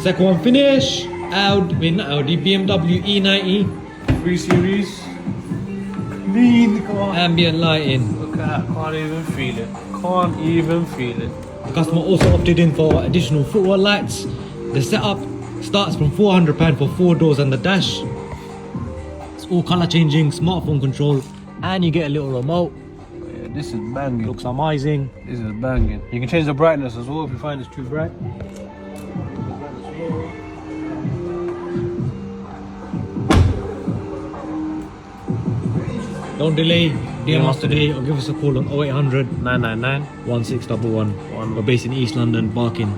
Second one finish. Audi, BMW E90. 3 Series. Lean car. Ambient lighting. Look at that. Can't even feel it. Can't even feel it. The customer also opted in for additional footwell lights. The setup starts from £400 for 4 doors and the dash. It's all colour changing, smartphone control, and you get a little remote. Yeah, this is banging. Looks amazing. This is banging. You can change the brightness as well if you find it's too bright. Don't delay, DM us today or give us a call on 0800 999 1611. We're based in East London, Barking.